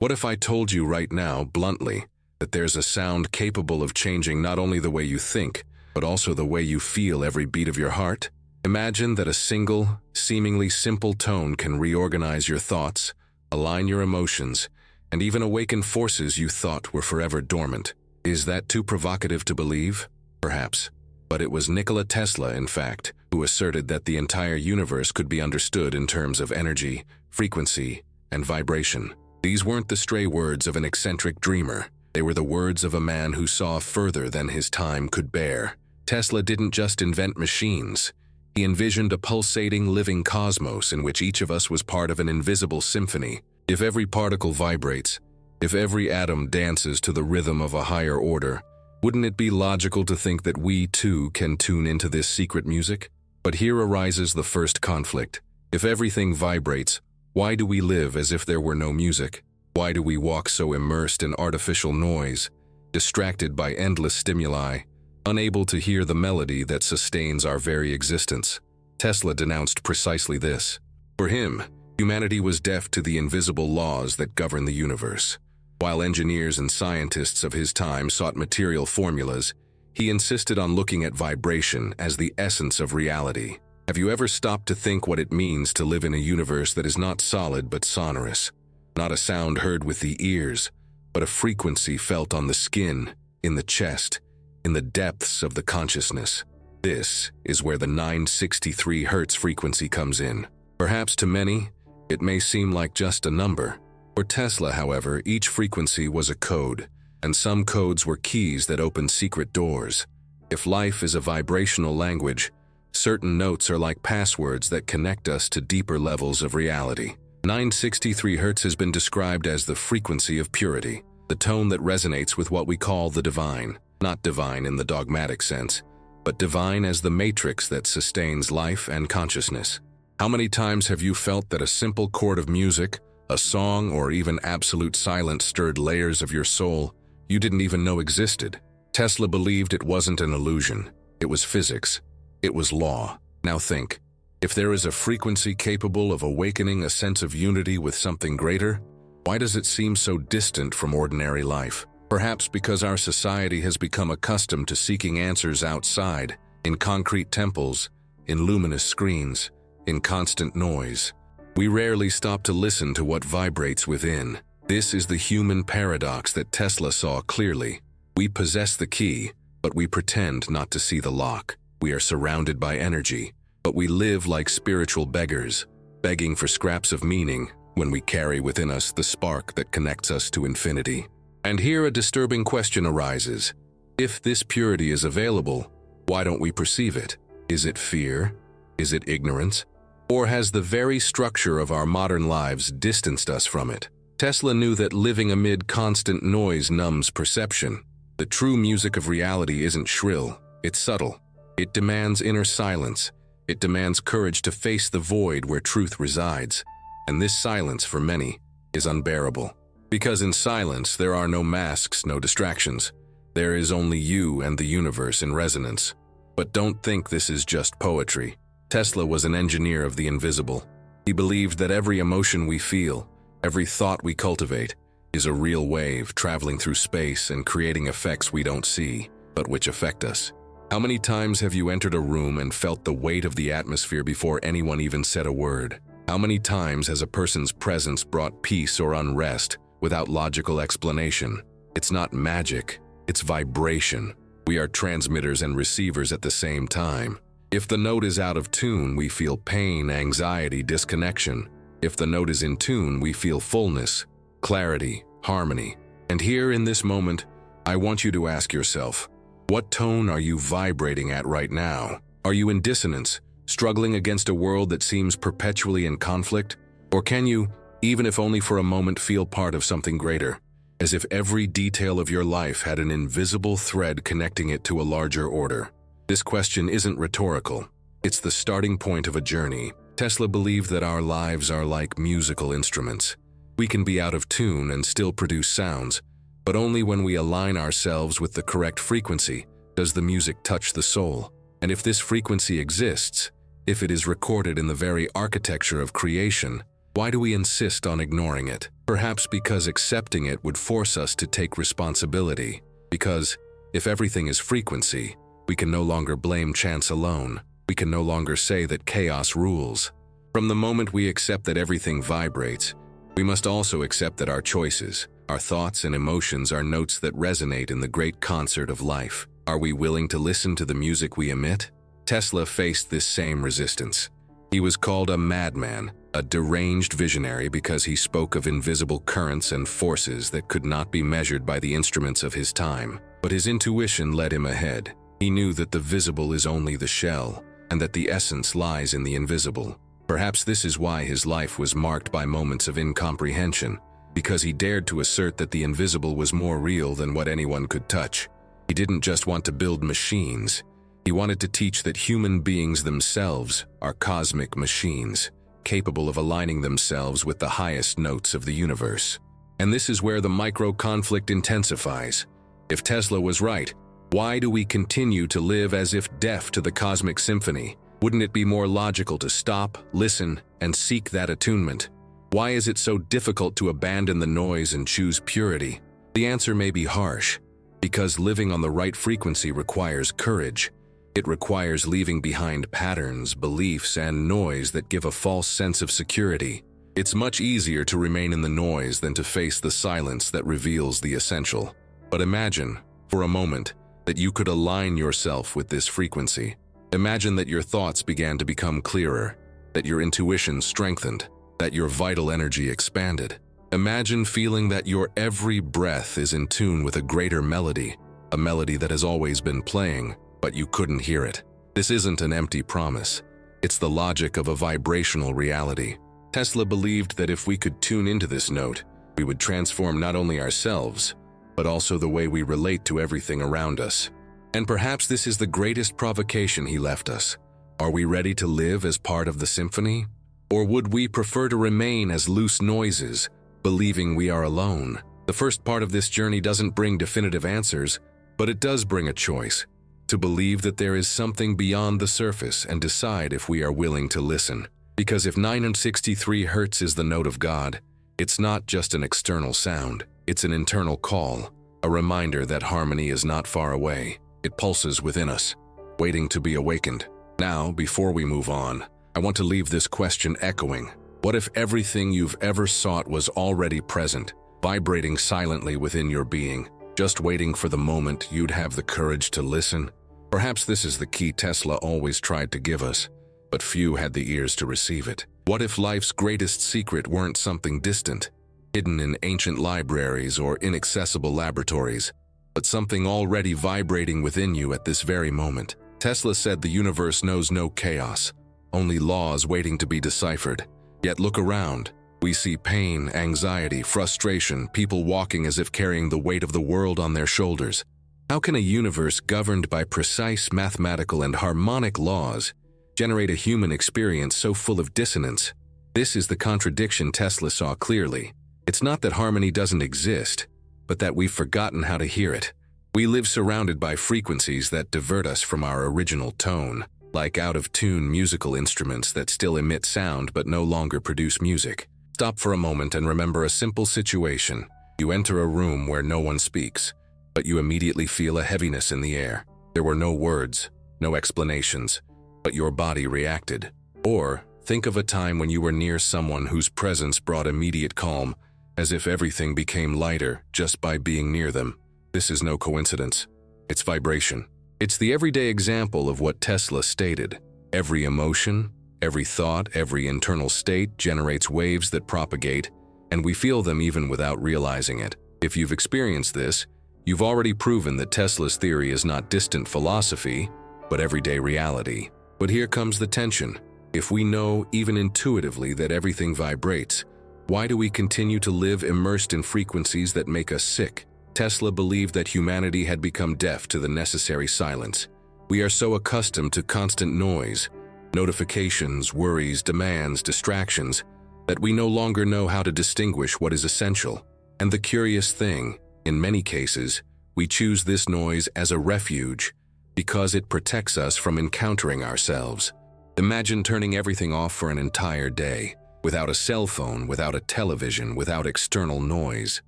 What if I told you right now, bluntly, that there's a sound capable of changing not only the way you think, but also the way you feel every beat of your heart? Imagine that a single, seemingly simple tone can reorganize your thoughts, align your emotions, and even awaken forces you thought were forever dormant. Is that too provocative to believe? Perhaps. But it was Nikola Tesla, in fact, who asserted that the entire universe could be understood in terms of energy, frequency, and vibration. These weren't the stray words of an eccentric dreamer. They were the words of a man who saw further than his time could bear. Tesla didn't just invent machines. He envisioned a pulsating, living cosmos in which each of us was part of an invisible symphony. If every particle vibrates, if every atom dances to the rhythm of a higher order, wouldn't it be logical to think that we, too, can tune into this secret music? But here arises the first conflict. If everything vibrates, why do we live as if there were no music? Why do we walk so immersed in artificial noise, distracted by endless stimuli, unable to hear the melody that sustains our very existence? Tesla denounced precisely this. For him, humanity was deaf to the invisible laws that govern the universe. While engineers and scientists of his time sought material formulas, he insisted on looking at vibration as the essence of reality. Have you ever stopped to think what it means to live in a universe that is not solid but sonorous? Not a sound heard with the ears, but a frequency felt on the skin, in the chest, in the depths of the consciousness. This is where the 963 Hz frequency comes in. Perhaps to many, it may seem like just a number. For Tesla, however, each frequency was a code, and some codes were keys that opened secret doors. If life is a vibrational language, certain notes are like passwords that connect us to deeper levels of reality. 963 Hz has been described as the frequency of purity, the tone that resonates with what we call the divine. Not divine in the dogmatic sense, but divine as the matrix that sustains life and consciousness. How many times have you felt that a simple chord of music, a song, or even absolute silence stirred layers of your soul you didn't even know existed? Tesla believed it wasn't an illusion. It was physics. It was law. Now think, if there is a frequency capable of awakening a sense of unity with something greater, why does it seem so distant from ordinary life? Perhaps because our society has become accustomed to seeking answers outside, in concrete temples, in luminous screens, in constant noise. We rarely stop to listen to what vibrates within. This is the human paradox that Tesla saw clearly. We possess the key, but we pretend not to see the lock. We are surrounded by energy, but we live like spiritual beggars, begging for scraps of meaning when we carry within us the spark that connects us to infinity. And here a disturbing question arises. If this purity is available, why don't we perceive it? Is it fear? Is it ignorance? Or has the very structure of our modern lives distanced us from it? Tesla knew that living amid constant noise numbs perception. The true music of reality isn't shrill, it's subtle. It demands inner silence. It demands courage to face the void where truth resides. And this silence, for many, is unbearable. Because in silence, there are no masks, no distractions. There is only you and the universe in resonance. But don't think this is just poetry. Tesla was an engineer of the invisible. He believed that every emotion we feel, every thought we cultivate, is a real wave traveling through space and creating effects we don't see, but which affect us. How many times have you entered a room and felt the weight of the atmosphere before anyone even said a word? How many times has a person's presence brought peace or unrest without logical explanation? It's not magic, it's vibration. We are transmitters and receivers at the same time. If the note is out of tune, we feel pain, anxiety, disconnection. If the note is in tune, we feel fullness, clarity, harmony. And here in this moment, I want you to ask yourself, what tone are you vibrating at right now? Are you in dissonance, struggling against a world that seems perpetually in conflict? Or can you, even if only for a moment, feel part of something greater, as if every detail of your life had an invisible thread connecting it to a larger order? This question isn't rhetorical. It's the starting point of a journey. Tesla believed that our lives are like musical instruments. We can be out of tune and still produce sounds, but only when we align ourselves with the correct frequency does the music touch the soul. And if this frequency exists, if it is recorded in the very architecture of creation, Why do we insist on ignoring it? Perhaps because accepting it would force us to take responsibility. Because if everything is frequency, we can no longer blame chance alone. We can no longer say that chaos rules. From the moment we accept that everything vibrates, we must also accept that our choices, our thoughts and emotions are notes that resonate in the great concert of life. Are we willing to listen to the music we emit? Tesla faced this same resistance. He was called a madman, a deranged visionary because he spoke of invisible currents and forces that could not be measured by the instruments of his time. But his intuition led him ahead. He knew that the visible is only the shell, and that the essence lies in the invisible. Perhaps this is why his life was marked by moments of incomprehension, because he dared to assert that the invisible was more real than what anyone could touch. He didn't just want to build machines. He wanted to teach that human beings themselves are cosmic machines, capable of aligning themselves with the highest notes of the universe. And this is where the micro-conflict intensifies. If Tesla was right, why do we continue to live as if deaf to the cosmic symphony? Wouldn't it be more logical to stop, listen, and seek that attunement? Why is it so difficult to abandon the noise and choose purity? The answer may be harsh, because living on the right frequency requires courage. It requires leaving behind patterns, beliefs, and noise that give a false sense of security. It's much easier to remain in the noise than to face the silence that reveals the essential. But imagine, for a moment, that you could align yourself with this frequency. Imagine that your thoughts began to become clearer, that your intuition strengthened, that your vital energy expanded. Imagine feeling that your every breath is in tune with a greater melody, a melody that has always been playing, but you couldn't hear it. This isn't an empty promise. It's the logic of a vibrational reality. Tesla believed that if we could tune into this note, we would transform not only ourselves, but also the way we relate to everything around us. And perhaps this is the greatest provocation he left us. Are we ready to live as part of the symphony? Or would we prefer to remain as loose noises, believing we are alone? The first part of this journey doesn't bring definitive answers, but it does bring a choice. To believe that there is something beyond the surface and decide if we are willing to listen. Because if 963 Hz is the note of God, it's not just an external sound, it's an internal call, a reminder that harmony is not far away. It pulses within us, waiting to be awakened. Now, before we move on, I want to leave this question echoing. What if everything you've ever sought was already present, vibrating silently within your being, just waiting for the moment you'd have the courage to listen? Perhaps this is the key Tesla always tried to give us, but few had the ears to receive it. What if life's greatest secret weren't something distant, hidden in ancient libraries or inaccessible laboratories, but something already vibrating within you at this very moment? Tesla said the universe knows no chaos, only laws waiting to be deciphered. Yet look around. We see pain, anxiety, frustration, people walking as if carrying the weight of the world on their shoulders. How can a universe governed by precise mathematical and harmonic laws generate a human experience so full of dissonance? This is the contradiction Tesla saw clearly. It's not that harmony doesn't exist, but that we've forgotten how to hear it. We live surrounded by frequencies that divert us from our original tone, like out-of-tune musical instruments that still emit sound but no longer produce music. Stop for a moment and remember a simple situation. You enter a room where no one speaks, but you immediately feel a heaviness in the air. There were no words, no explanations, but your body reacted. Or think of a time when you were near someone whose presence brought immediate calm, as if everything became lighter just by being near them. This is no coincidence. It's vibration. It's the everyday example of what Tesla stated. Every emotion, every thought, every internal state generates waves that propagate, and we feel them even without realizing it. If you've experienced this, you've already proven that Tesla's theory is not distant philosophy, but everyday reality. But here comes the tension. If we know, even intuitively, that everything vibrates, why do we continue to live immersed in frequencies that make us sick? Tesla believed that humanity had become deaf to the necessary silence. We are so accustomed to constant noise, notifications, worries, demands, distractions, that we no longer know how to distinguish what is essential. And the curious thing, in many cases, we choose this noise as a refuge because it protects us from encountering ourselves. Imagine turning everything off for an entire day. without a cell phone, without a television, without external noise.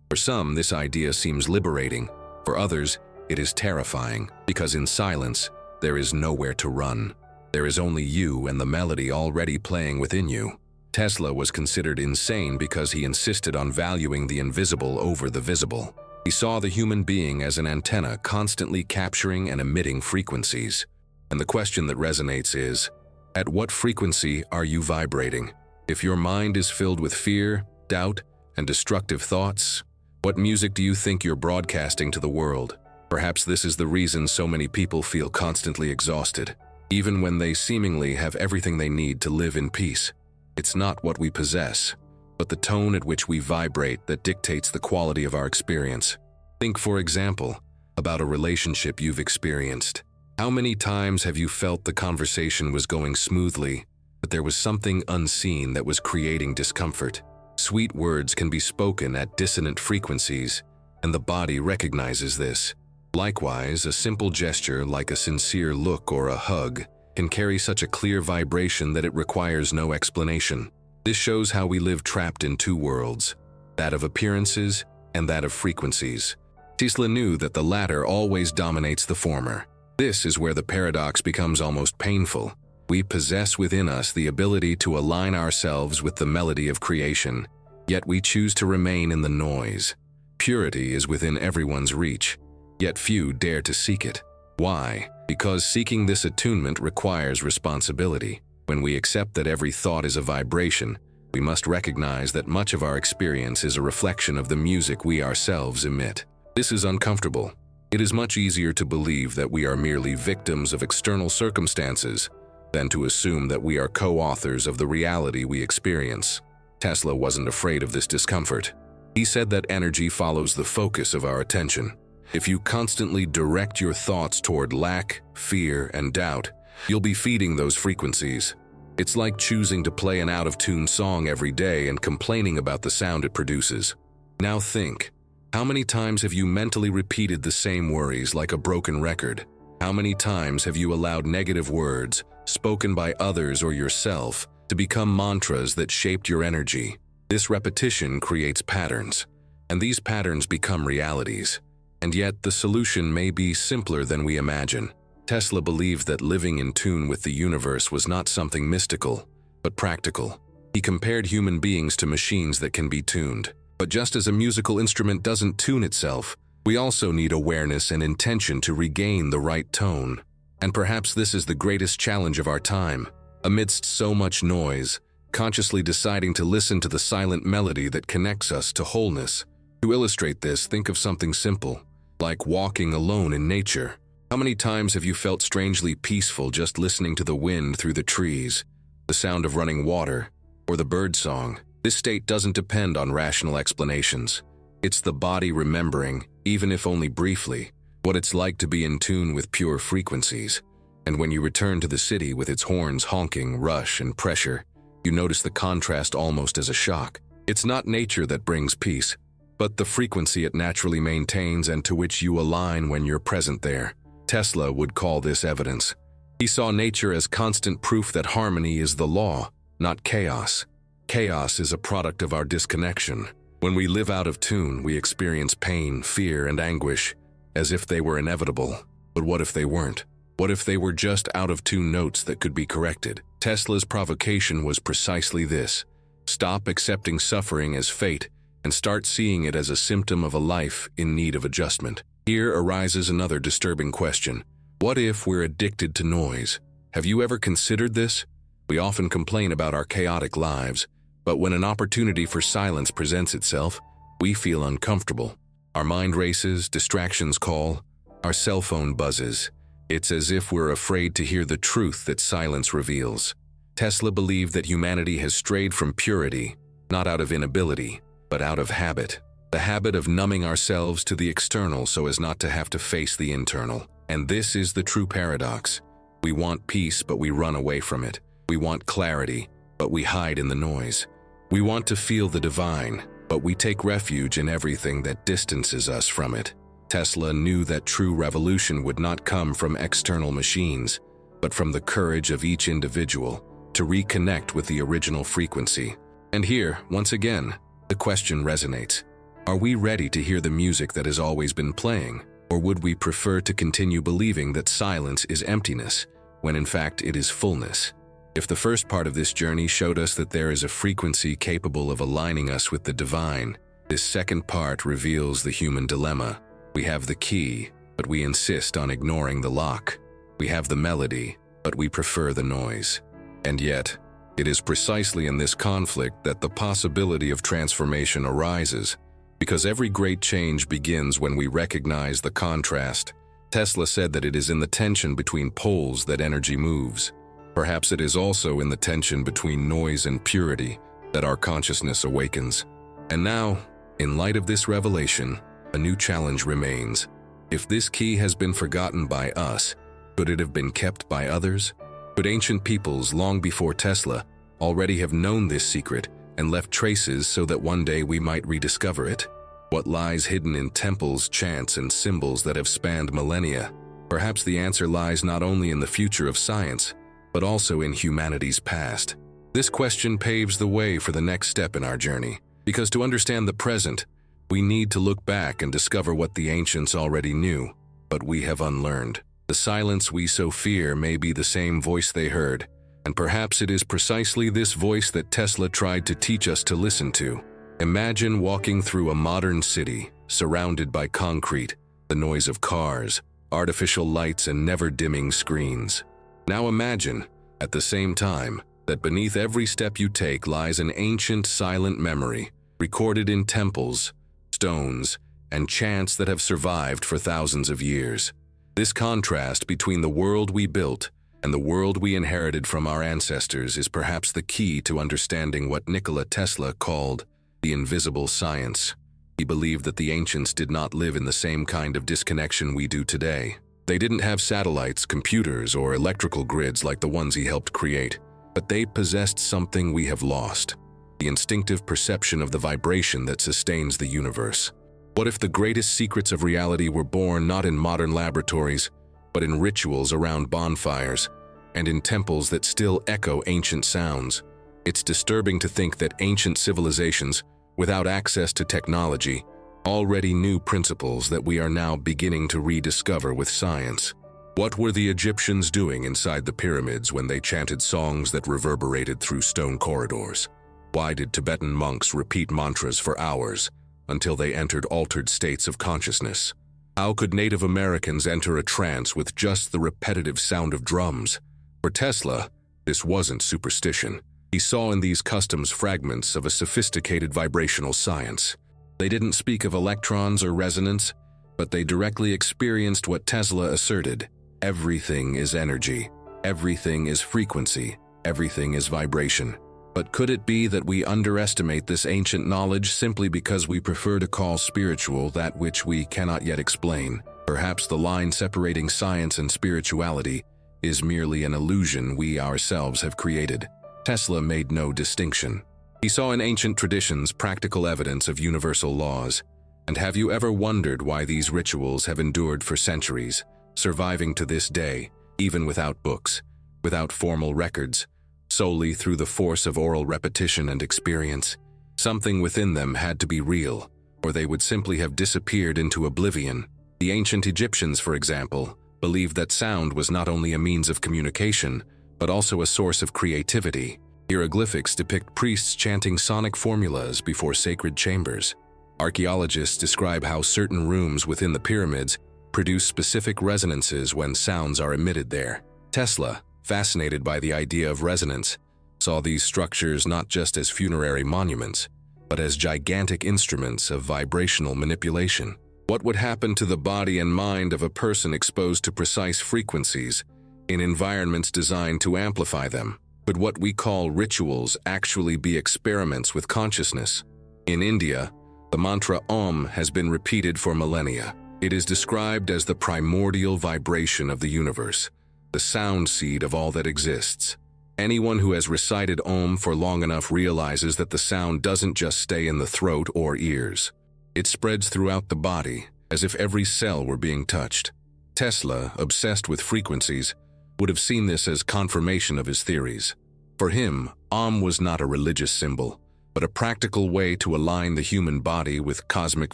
For some, this idea seems liberating. For others, it is terrifying, because in silence, there is nowhere to run. There is only you and the melody already playing within you. Tesla was considered insane because he insisted on valuing the invisible over the visible. He saw the human being as an antenna constantly capturing and emitting frequencies. And the question that resonates is, at what frequency are you vibrating? If your mind is filled with fear, doubt, and destructive thoughts, what music do you think you're broadcasting to the world? Perhaps this is the reason so many people feel constantly exhausted, even when they seemingly have everything they need to live in peace. It's not what we possess, but the tone at which we vibrate that dictates the quality of our experience. Think, for example, about a relationship you've experienced. How many times have you felt the conversation was going smoothly, but there was something unseen that was creating discomfort? Sweet words can be spoken at dissonant frequencies, and the body recognizes this. Likewise, a simple gesture like a sincere look or a hug can carry such a clear vibration that it requires no explanation. This shows how we live trapped in two worlds, that of appearances and that of frequencies. Tesla knew that the latter always dominates the former. This is where the paradox becomes almost painful. We possess within us the ability to align ourselves with the melody of creation, yet we choose to remain in the noise. Purity is within everyone's reach, yet few dare to seek it. Why? Because seeking this attunement requires responsibility. When we accept that every thought is a vibration, we must recognize that much of our experience is a reflection of the music we ourselves emit. This is uncomfortable. It is much easier to believe that we are merely victims of external circumstances than to assume that we are co-authors of the reality we experience. Tesla wasn't afraid of this discomfort. He said that energy follows the focus of our attention. If you constantly direct your thoughts toward lack, fear, and doubt, you'll be feeding those frequencies. It's like choosing to play an out-of-tune song every day and complaining about the sound it produces. Now think, how many times have you mentally repeated the same worries like a broken record? How many times have you allowed negative words, spoken by others or yourself, to become mantras that shaped your energy? This repetition creates patterns, and these patterns become realities. And yet, the solution may be simpler than we imagine. Tesla believed that living in tune with the universe was not something mystical, but practical. He compared human beings to machines that can be tuned. But just as a musical instrument doesn't tune itself, we also need awareness and intention to regain the right tone. And perhaps this is the greatest challenge of our time. Amidst so much noise, consciously deciding to listen to the silent melody that connects us to wholeness. To illustrate this, think of something simple, like walking alone in nature. How many times have you felt strangely peaceful just listening to the wind through the trees, the sound of running water, or the bird song? This state doesn't depend on rational explanations. It's the body remembering, even if only briefly, what it's like to be in tune with pure frequencies. And when you return to the city with its horns honking, rush, and pressure, you notice the contrast almost as a shock. It's not nature that brings peace, but the frequency it naturally maintains and to which you align when you're present there. Tesla would call this evidence. He saw nature as constant proof that harmony is the law, not chaos. Chaos is a product of our disconnection. When we live out of tune, we experience pain, fear, and anguish, as if they were inevitable. But what if they weren't? What if they were just out-of-tune notes that could be corrected? Tesla's provocation was precisely this. Stop accepting suffering as fate and start seeing it as a symptom of a life in need of adjustment. Here arises another disturbing question. What if we're addicted to noise? Have you ever considered this? We often complain about our chaotic lives, but when an opportunity for silence presents itself, we feel uncomfortable. Our mind races, distractions call, our cell phone buzzes. It's as if we're afraid to hear the truth that silence reveals. Tesla believed that humanity has strayed from purity, not out of inability, but out of habit. The habit of numbing ourselves to the external so as not to have to face the internal. And this is the true paradox. We want peace, but we run away from it. We want clarity, but we hide in the noise. We want to feel the divine, but we take refuge in everything that distances us from it. Tesla knew that true revolution would not come from external machines, but from the courage of each individual to reconnect with the original frequency. And here, once again, the question resonates. Are we ready to hear the music that has always been playing? Or would we prefer to continue believing that silence is emptiness, when in fact it is fullness? If the first part of this journey showed us that there is a frequency capable of aligning us with the divine, this second part reveals the human dilemma. We have the key, but we insist on ignoring the lock. We have the melody, but we prefer the noise. And yet, it is precisely in this conflict that the possibility of transformation arises, because every great change begins when we recognize the contrast. Tesla said that it is in the tension between poles that energy moves. Perhaps it is also in the tension between noise and purity that our consciousness awakens. And now, in light of this revelation, a new challenge remains. If this key has been forgotten by us, could it have been kept by others? Could ancient peoples long before Tesla already have known this secret and left traces so that one day we might rediscover it? What lies hidden in temples, chants, and symbols that have spanned millennia? Perhaps the answer lies not only in the future of science, but also in humanity's past. This question paves the way for the next step in our journey, because to understand the present, we need to look back and discover what the ancients already knew, but we have unlearned. The silence we so fear may be the same voice they heard, and perhaps it is precisely this voice that Tesla tried to teach us to listen to. Imagine walking through a modern city, surrounded by concrete, the noise of cars, artificial lights, and never-dimming screens. Now imagine, at the same time, that beneath every step you take lies an ancient, silent memory, recorded in temples, stones, and chants that have survived for thousands of years. This contrast between the world we built and the world we inherited from our ancestors is perhaps the key to understanding what Nikola Tesla called the invisible science. He believed that the ancients did not live in the same kind of disconnection we do today. They didn't have satellites, computers, or electrical grids like the ones he helped create, but they possessed something we have lost: the instinctive perception of the vibration that sustains the universe. What if the greatest secrets of reality were born not in modern laboratories, but in rituals around bonfires, and in temples that still echo ancient sounds? It's disturbing to think that ancient civilizations, without access to technology, already knew principles that we are now beginning to rediscover with science. What were the Egyptians doing inside the pyramids when they chanted songs that reverberated through stone corridors? Why did Tibetan monks repeat mantras for hours until they entered altered states of consciousness? How could Native Americans enter a trance with just the repetitive sound of drums? For Tesla, this wasn't superstition. He saw in these customs fragments of a sophisticated vibrational science. They didn't speak of electrons or resonance, but they directly experienced what Tesla asserted: everything is energy, everything is frequency, everything is vibration. But could it be that we underestimate this ancient knowledge simply because we prefer to call spiritual that which we cannot yet explain? Perhaps the line separating science and spirituality is merely an illusion we ourselves have created. Tesla made no distinction. He saw in ancient traditions practical evidence of universal laws. And have you ever wondered why these rituals have endured for centuries, surviving to this day, even without books, without formal records, solely through the force of oral repetition and experience? Something within them had to be real, or they would simply have disappeared into oblivion. The ancient Egyptians, for example, believed that sound was not only a means of communication, but also a source of creativity. Hieroglyphics depict priests chanting sonic formulas before sacred chambers. Archaeologists describe how certain rooms within the pyramids produce specific resonances when sounds are emitted there. Tesla, fascinated by the idea of resonance, saw these structures not just as funerary monuments, but as gigantic instruments of vibrational manipulation. What would happen to the body and mind of a person exposed to precise frequencies in environments designed to amplify them? Could what we call rituals actually be experiments with consciousness? In India, the mantra Om has been repeated for millennia. It is described as the primordial vibration of the universe, the sound seed of all that exists. Anyone who has recited Om for long enough realizes that the sound doesn't just stay in the throat or ears. It spreads throughout the body, as if every cell were being touched. Tesla, obsessed with frequencies, would have seen this as confirmation of his theories. For him, Om was not a religious symbol, but a practical way to align the human body with cosmic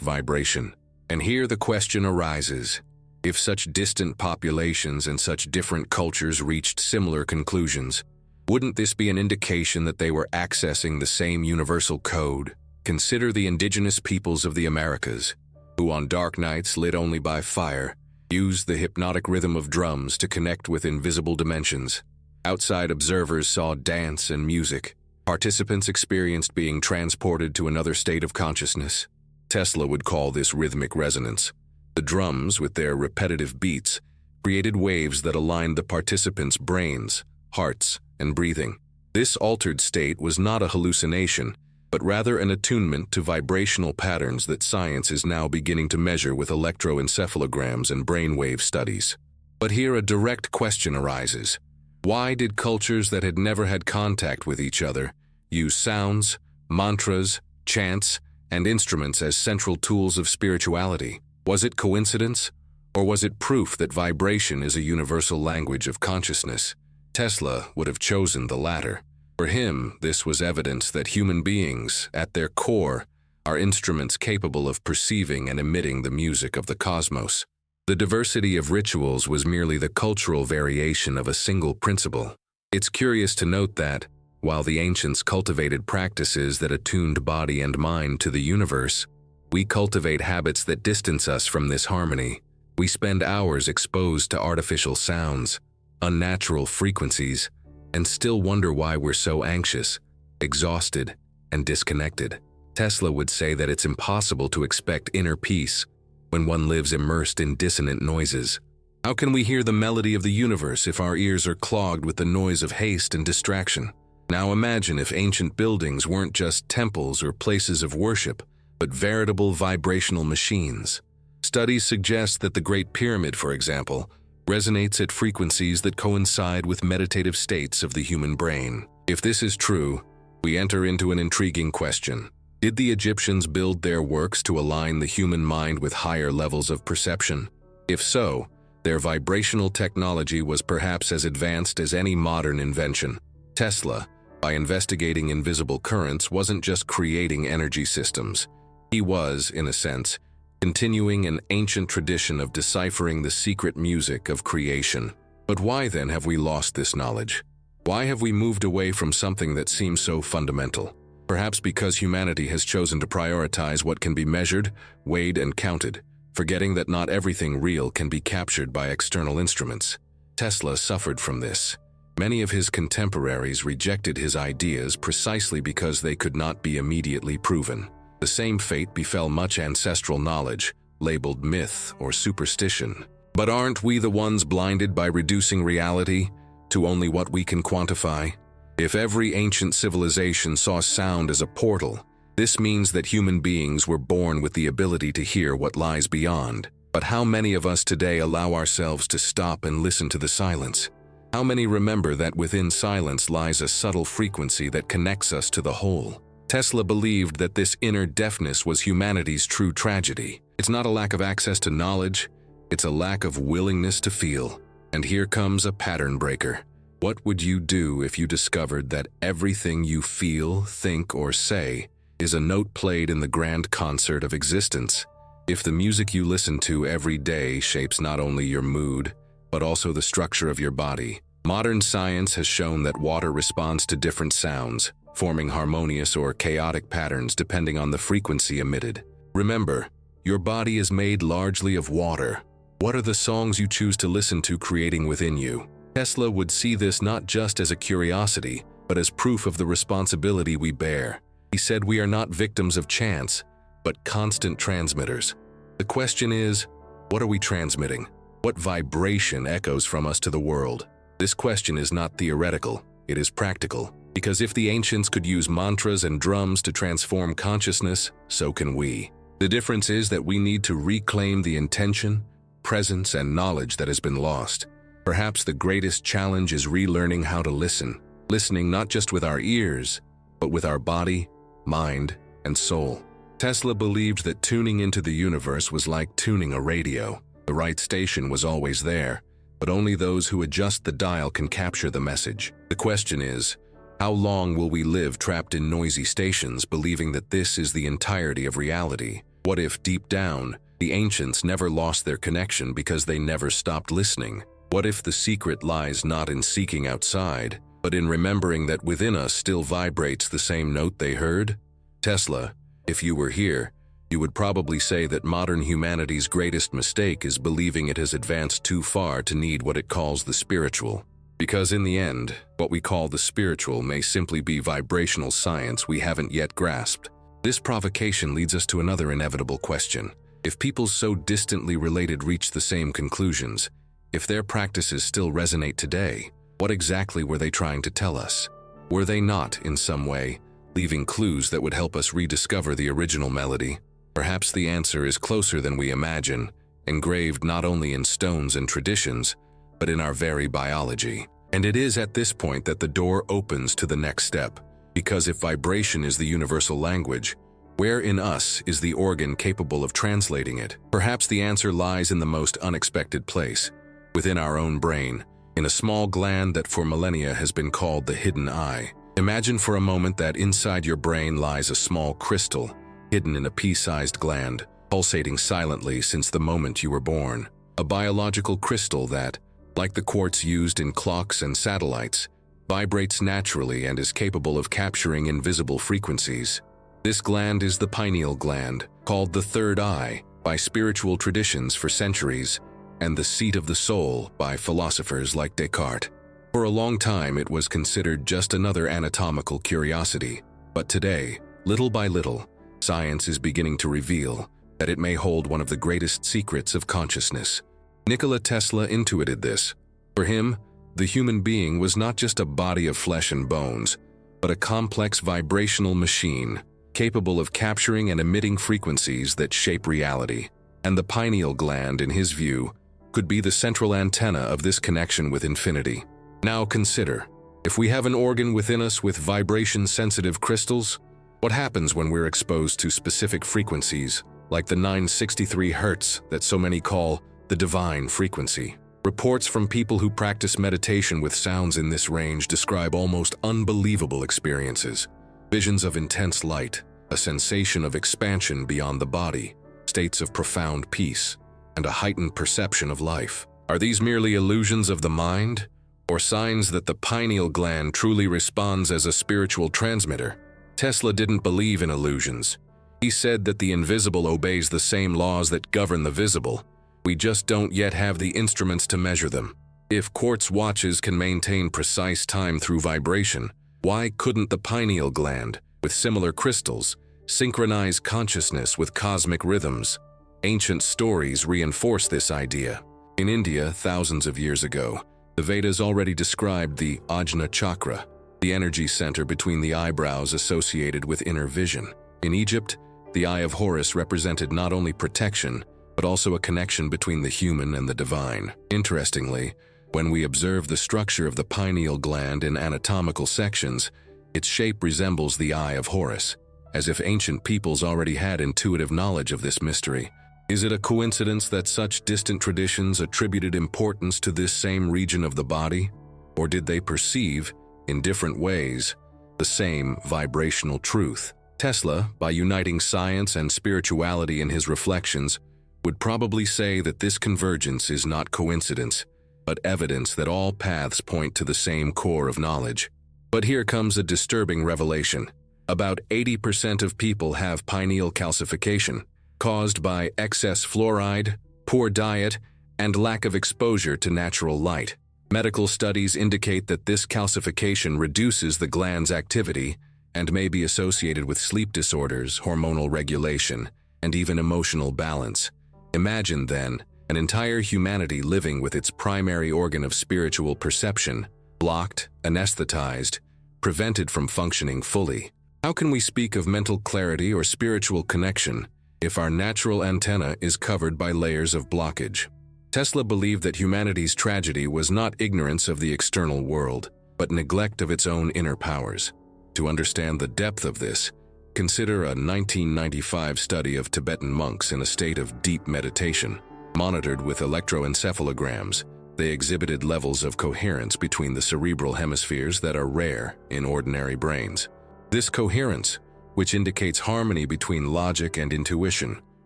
vibration. And here the question arises: if such distant populations and such different cultures reached similar conclusions, wouldn't this be an indication that they were accessing the same universal code? Consider the indigenous peoples of the Americas, who on dark nights lit only by fire, used the hypnotic rhythm of drums to connect with invisible dimensions. Outside observers saw dance and music. Participants experienced being transported to another state of consciousness. Tesla would call this rhythmic resonance. The drums, with their repetitive beats, created waves that aligned the participants' brains, hearts, and breathing. This altered state was not a hallucination, but rather an attunement to vibrational patterns that science is now beginning to measure with electroencephalograms and brainwave studies. But here a direct question arises. Why did cultures that had never had contact with each other use sounds, mantras, chants, and instruments as central tools of spirituality? Was it coincidence, or was it proof that vibration is a universal language of consciousness? Tesla would have chosen the latter. For him, this was evidence that human beings, at their core, are instruments capable of perceiving and emitting the music of the cosmos. The diversity of rituals was merely the cultural variation of a single principle. It's curious to note that, while the ancients cultivated practices that attuned body and mind to the universe, we cultivate habits that distance us from this harmony. We spend hours exposed to artificial sounds, unnatural frequencies, and still wonder why we're so anxious, exhausted, and disconnected. Tesla would say that it's impossible to expect inner peace when one lives immersed in dissonant noises. How can we hear the melody of the universe if our ears are clogged with the noise of haste and distraction? Now imagine if ancient buildings weren't just temples or places of worship, but veritable vibrational machines. Studies suggest that the Great Pyramid, for example, resonates at frequencies that coincide with meditative states of the human brain. If this is true, we enter into an intriguing question. Did the Egyptians build their works to align the human mind with higher levels of perception? If so, their vibrational technology was perhaps as advanced as any modern invention. Tesla, by investigating invisible currents, wasn't just creating energy systems. He was, in a sense, continuing an ancient tradition of deciphering the secret music of creation. But why then have we lost this knowledge? Why have we moved away from something that seems so fundamental? Perhaps because humanity has chosen to prioritize what can be measured, weighed, and counted, forgetting that not everything real can be captured by external instruments. Tesla suffered from this. Many of his contemporaries rejected his ideas precisely because they could not be immediately proven. The same fate befell much ancestral knowledge, labeled myth or superstition. But aren't we the ones blinded by reducing reality to only what we can quantify? If every ancient civilization saw sound as a portal, this means that human beings were born with the ability to hear what lies beyond. But how many of us today allow ourselves to stop and listen to the silence? How many remember that within silence lies a subtle frequency that connects us to the whole? Tesla believed that this inner deafness was humanity's true tragedy. It's not a lack of access to knowledge, it's a lack of willingness to feel. And here comes a pattern breaker. What would you do if you discovered that everything you feel, think, or say is a note played in the grand concert of existence? If the music you listen to every day shapes not only your mood, but also the structure of your body. Modern science has shown that water responds to different sounds, forming harmonious or chaotic patterns depending on the frequency emitted. Remember, your body is made largely of water. What are the songs you choose to listen to creating within you? Tesla would see this not just as a curiosity, but as proof of the responsibility we bear. He said we are not victims of chance, but constant transmitters. The question is, what are we transmitting? What vibration echoes from us to the world? This question is not theoretical, it is practical. Because if the ancients could use mantras and drums to transform consciousness, so can we. The difference is that we need to reclaim the intention, presence, and knowledge that has been lost. Perhaps the greatest challenge is relearning how to listen. Listening not just with our ears, but with our body, mind, and soul. Tesla believed that tuning into the universe was like tuning a radio. The right station was always there, but only those who adjust the dial can capture the message. The question is, How long will we live trapped in noisy stations believing that this is the entirety of reality? What if, deep down, the ancients never lost their connection because they never stopped listening? What if the secret lies not in seeking outside, but in remembering that within us still vibrates the same note they heard? Tesla, if you were here, you would probably say that modern humanity's greatest mistake is believing it has advanced too far to need what it calls the spiritual. Because in the end, what we call the spiritual may simply be vibrational science we haven't yet grasped. This provocation leads us to another inevitable question. If people so distantly related reach the same conclusions, if their practices still resonate today, what exactly were they trying to tell us? Were they not, in some way, leaving clues that would help us rediscover the original melody? Perhaps the answer is closer than we imagine, engraved not only in stones and traditions, but in our very biology. And it is at this point that the door opens to the next step, because if vibration is the universal language, where in us is the organ capable of translating it? Perhaps the answer lies in the most unexpected place, within our own brain, in a small gland that for millennia has been called the hidden eye. Imagine for a moment that inside your brain lies a small crystal, hidden in a pea-sized gland, pulsating silently since the moment you were born. A biological crystal that, like the quartz used in clocks and satellites, vibrates naturally and is capable of capturing invisible frequencies. This gland is the pineal gland, called the third eye by spiritual traditions for centuries, and the seat of the soul by philosophers like Descartes. For a long time it was considered just another anatomical curiosity, but today, little by little, science is beginning to reveal that it may hold one of the greatest secrets of consciousness. Nikola Tesla intuited this. For him, the human being was not just a body of flesh and bones, but a complex vibrational machine, capable of capturing and emitting frequencies that shape reality. And the pineal gland, in his view, could be the central antenna of this connection with infinity. Now consider, if we have an organ within us with vibration-sensitive crystals, what happens when we're exposed to specific frequencies, like the 963 Hz that so many call the divine frequency? Reports from people who practice meditation with sounds in this range describe almost unbelievable experiences. Visions of intense light, a sensation of expansion beyond the body, states of profound peace, and a heightened perception of life. Are these merely illusions of the mind, or signs that the pineal gland truly responds as a spiritual transmitter? Tesla didn't believe in illusions. He said that the invisible obeys the same laws that govern the visible. We just don't yet have the instruments to measure them. If quartz watches can maintain precise time through vibration, why couldn't the pineal gland, with similar crystals, synchronize consciousness with cosmic rhythms? Ancient stories reinforce this idea. In India, thousands of years ago, the Vedas already described the Ajna chakra, the energy center between the eyebrows associated with inner vision. In Egypt, the Eye of Horus represented not only protection, but also a connection between the human and the divine. Interestingly, when we observe the structure of the pineal gland in anatomical sections, its shape resembles the Eye of Horus, as if ancient peoples already had intuitive knowledge of this mystery. Is it a coincidence that such distant traditions attributed importance to this same region of the body? Or did they perceive, in different ways, the same vibrational truth? Tesla, by uniting science and spirituality in his reflections, would probably say that this convergence is not coincidence, but evidence that all paths point to the same core of knowledge. But here comes a disturbing revelation. About 80% of people have pineal calcification, caused by excess fluoride, poor diet, and lack of exposure to natural light. Medical studies indicate that this calcification reduces the gland's activity and may be associated with sleep disorders, hormonal regulation, and even emotional balance. Imagine, then, an entire humanity living with its primary organ of spiritual perception, blocked, anesthetized, prevented from functioning fully. How can we speak of mental clarity or spiritual connection if our natural antenna is covered by layers of blockage? Tesla believed that humanity's tragedy was not ignorance of the external world, but neglect of its own inner powers. To understand the depth of this, consider a 1995 study of Tibetan monks in a state of deep meditation, monitored with electroencephalograms, They exhibited levels of coherence between the cerebral hemispheres that are rare in ordinary brains. This coherence, which indicates harmony between logic and intuition,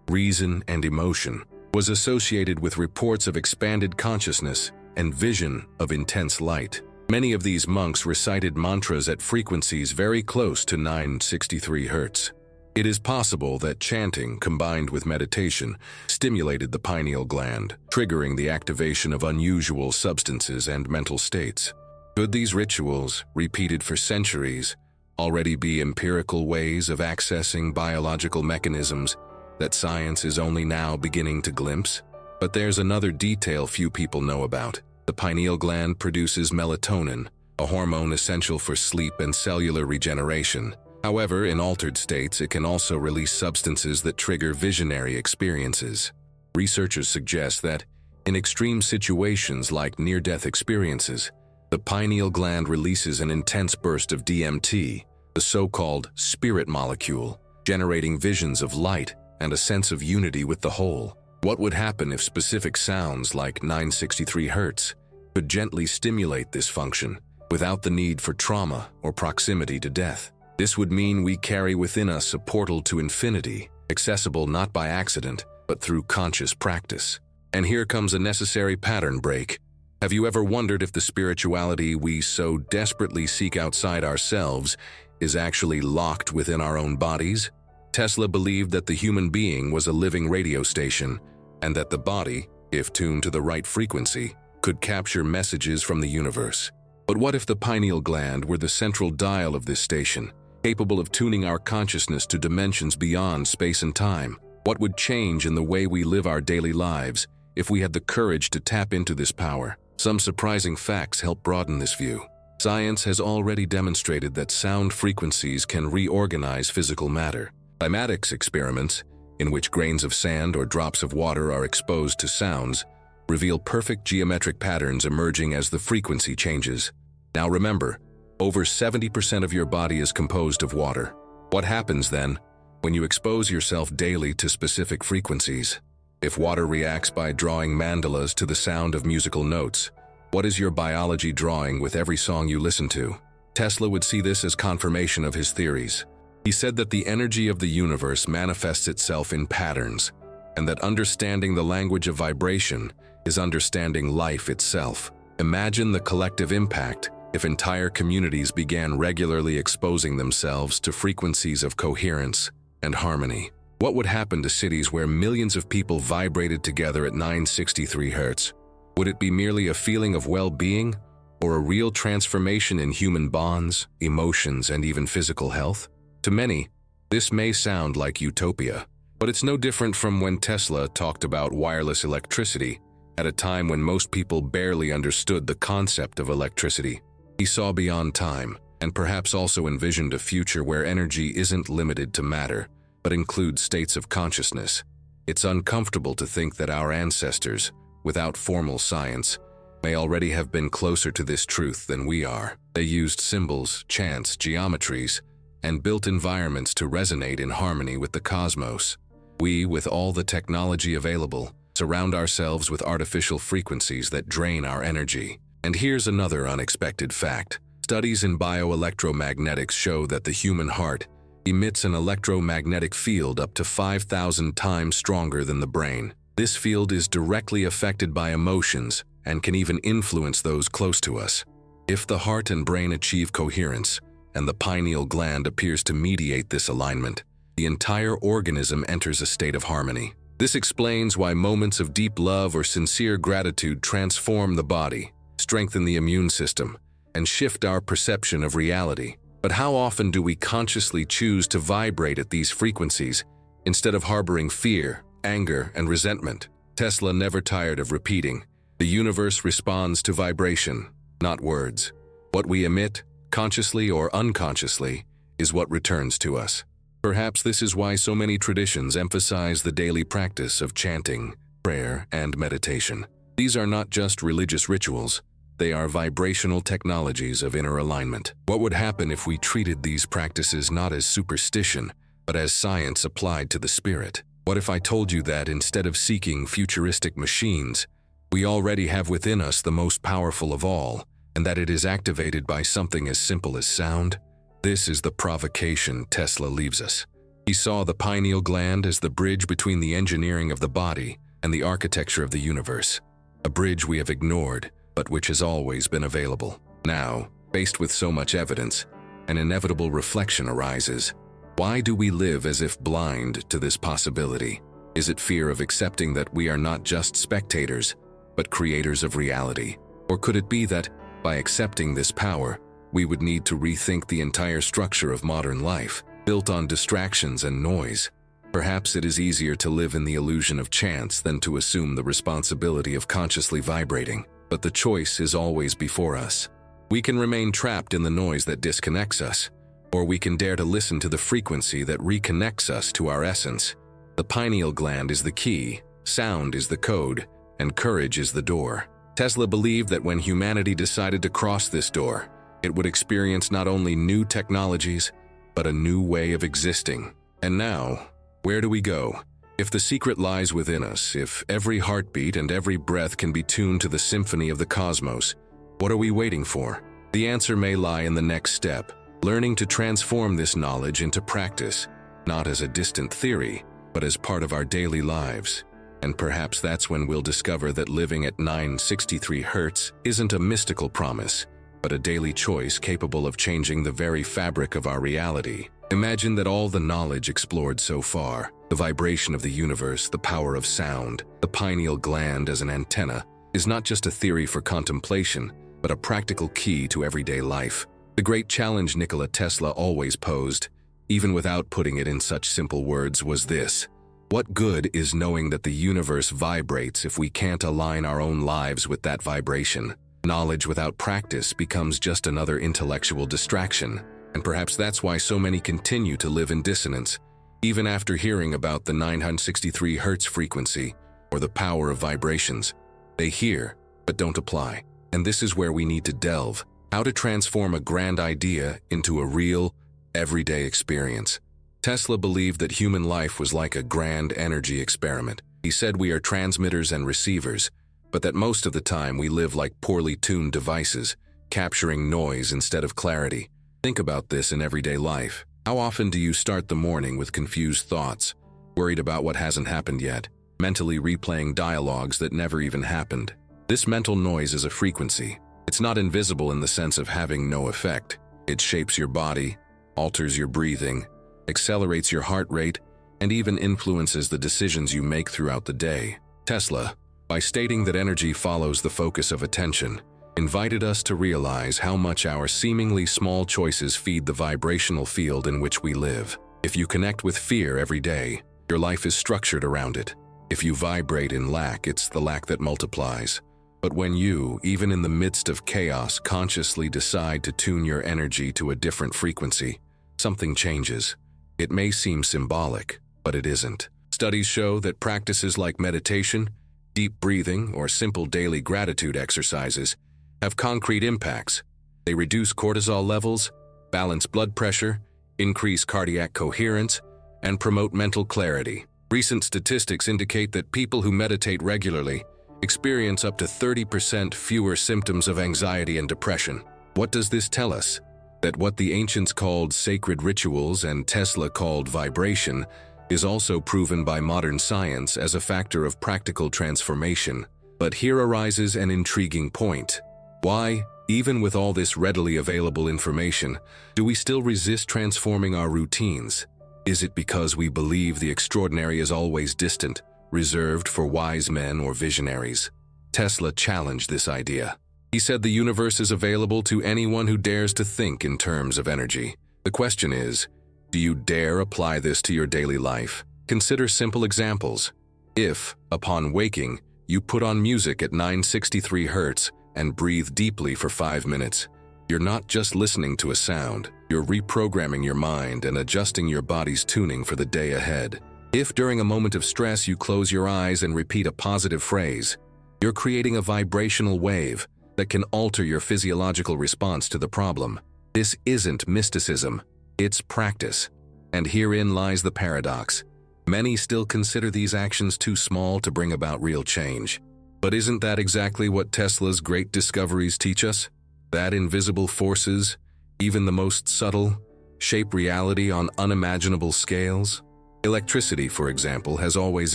reason and emotion, was associated with reports of expanded consciousness and vision of intense light. Many of these monks recited mantras at frequencies very close to 963 Hz. It is possible that chanting combined with meditation stimulated the pineal gland, triggering the activation of unusual substances and mental states. Could these rituals, repeated for centuries, already be empirical ways of accessing biological mechanisms that science is only now beginning to glimpse? But there's another detail few people know about. The pineal gland produces melatonin, a hormone essential for sleep and cellular regeneration. However, in altered states, it can also release substances that trigger visionary experiences. Researchers suggest that, in extreme situations like near-death experiences, the pineal gland releases an intense burst of DMT, the so-called spirit molecule, generating visions of light and a sense of unity with the whole. What would happen if specific sounds like 963 Hz could gently stimulate this function without the need for trauma or proximity to death? This would mean we carry within us a portal to infinity, accessible not by accident, but through conscious practice. And here comes a necessary pattern break. Have you ever wondered if the spirituality we so desperately seek outside ourselves is actually locked within our own bodies? Tesla believed that the human being was a living radio station, and that the body, if tuned to the right frequency, could capture messages from the universe. But what if the pineal gland were the central dial of this station, capable of tuning our consciousness to dimensions beyond space and time? What would change in the way we live our daily lives if we had the courage to tap into this power? Some surprising facts help broaden this view. Science has already demonstrated that sound frequencies can reorganize physical matter. Cymatics experiments, in which grains of sand or drops of water are exposed to sounds, reveal perfect geometric patterns emerging as the frequency changes. Now remember, over 70% of your body is composed of water. What happens then when you expose yourself daily to specific frequencies? If water reacts by drawing mandalas to the sound of musical notes, what is your biology drawing with every song you listen to? Tesla would see this as confirmation of his theories. He said that the energy of the universe manifests itself in patterns, and that understanding the language of vibration is understanding life itself. Imagine the collective impact if entire communities began regularly exposing themselves to frequencies of coherence and harmony. What would happen to cities where millions of people vibrated together at 963 Hz? Would it be merely a feeling of well-being, or a real transformation in human bonds, emotions, and even physical health? To many, this may sound like utopia, but it's no different from when Tesla talked about wireless electricity at a time when most people barely understood the concept of electricity. He saw beyond time, and perhaps also envisioned a future where energy isn't limited to matter, but includes states of consciousness. It's uncomfortable to think that our ancestors, without formal science, may already have been closer to this truth than we are. They used symbols, chants, geometries, and built environments to resonate in harmony with the cosmos. We, with all the technology available, surround ourselves with artificial frequencies that drain our energy. And here's another unexpected fact. Studies in bioelectromagnetics show that the human heart emits an electromagnetic field up to 5,000 times stronger than the brain. This field is directly affected by emotions and can even influence those close to us. If the heart and brain achieve coherence, and the pineal gland appears to mediate this alignment, the entire organism enters a state of harmony. This explains why moments of deep love or sincere gratitude transform the body, strengthen the immune system, and shift our perception of reality. But how often do we consciously choose to vibrate at these frequencies instead of harboring fear, anger, and resentment? Tesla never tired of repeating, the universe responds to vibration, not words. What we emit, consciously or unconsciously, is what returns to us. Perhaps this is why so many traditions emphasize the daily practice of chanting, prayer, and meditation. These are not just religious rituals, they are vibrational technologies of inner alignment. What would happen if we treated these practices not as superstition, but as science applied to the spirit? What if I told you that instead of seeking futuristic machines, we already have within us the most powerful of all, and that it is activated by something as simple as sound? This is the provocation Tesla leaves us. He saw the pineal gland as the bridge between the engineering of the body and the architecture of the universe, a bridge we have ignored, but which has always been available. Now, faced with so much evidence, an inevitable reflection arises. Why do we live as if blind to this possibility? Is it fear of accepting that we are not just spectators, but creators of reality? Or could it be that, by accepting this power, we would need to rethink the entire structure of modern life, built on distractions and noise? Perhaps it is easier to live in the illusion of chance than to assume the responsibility of consciously vibrating, but the choice is always before us. We can remain trapped in the noise that disconnects us, or we can dare to listen to the frequency that reconnects us to our essence. The pineal gland is the key, sound is the code, and courage is the door. Tesla believed that when humanity decided to cross this door, it would experience not only new technologies, but a new way of existing. And now, where do we go? If the secret lies within us, if every heartbeat and every breath can be tuned to the symphony of the cosmos, what are we waiting for? The answer may lie in the next step, learning to transform this knowledge into practice, not as a distant theory, but as part of our daily lives. And perhaps that's when we'll discover that living at 963 Hz isn't a mystical promise, but a daily choice capable of changing the very fabric of our reality. Imagine that all the knowledge explored so far, the vibration of the universe, the power of sound, the pineal gland as an antenna, is not just a theory for contemplation, but a practical key to everyday life. The great challenge Nikola Tesla always posed, even without putting it in such simple words, was this: what good is knowing that the universe vibrates if we can't align our own lives with that vibration? Knowledge without practice becomes just another intellectual distraction, and perhaps that's why so many continue to live in dissonance, even after hearing about the 963 Hz frequency or the power of vibrations. They hear, but don't apply. And this is where we need to delve: how to transform a grand idea into a real, everyday experience. Tesla believed that human life was like a grand energy experiment. He said we are transmitters and receivers, but that most of the time we live like poorly tuned devices, capturing noise instead of clarity. Think about this in everyday life. How often do you start the morning with confused thoughts, worried about what hasn't happened yet, mentally replaying dialogues that never even happened? This mental noise is a frequency. It's not invisible in the sense of having no effect. It shapes your body, alters your breathing, accelerates your heart rate, and even influences the decisions you make throughout the day. Tesla, by stating that energy follows the focus of attention, invited us to realize how much our seemingly small choices feed the vibrational field in which we live. If you connect with fear every day, your life is structured around it. If you vibrate in lack, it's the lack that multiplies. But when you, even in the midst of chaos, consciously decide to tune your energy to a different frequency, something changes. It may seem symbolic, but it isn't. Studies show that practices like meditation, deep breathing, or simple daily gratitude exercises have concrete impacts. They reduce cortisol levels, balance blood pressure, increase cardiac coherence, and promote mental clarity. Recent statistics indicate that people who meditate regularly experience up to 30% fewer symptoms of anxiety and depression. What does this tell us? That what the ancients called sacred rituals and Tesla called vibration is also proven by modern science as a factor of practical transformation. But here arises an intriguing point. Why, even with all this readily available information, do we still resist transforming our routines? Is it because we believe the extraordinary is always distant, reserved for wise men or visionaries? Tesla challenged this idea. He said the universe is available to anyone who dares to think in terms of energy. The question is, do you dare apply this to your daily life? Consider simple examples. If, upon waking, you put on music at 963 Hz and breathe deeply for 5 minutes, you're not just listening to a sound, you're reprogramming your mind and adjusting your body's tuning for the day ahead. If during a moment of stress you close your eyes and repeat a positive phrase, you're creating a vibrational wave that can alter your physiological response to the problem. This isn't mysticism, it's practice. And herein lies the paradox. Many still consider these actions too small to bring about real change. But isn't that exactly what Tesla's great discoveries teach us? That invisible forces, even the most subtle, shape reality on unimaginable scales? Electricity, for example, has always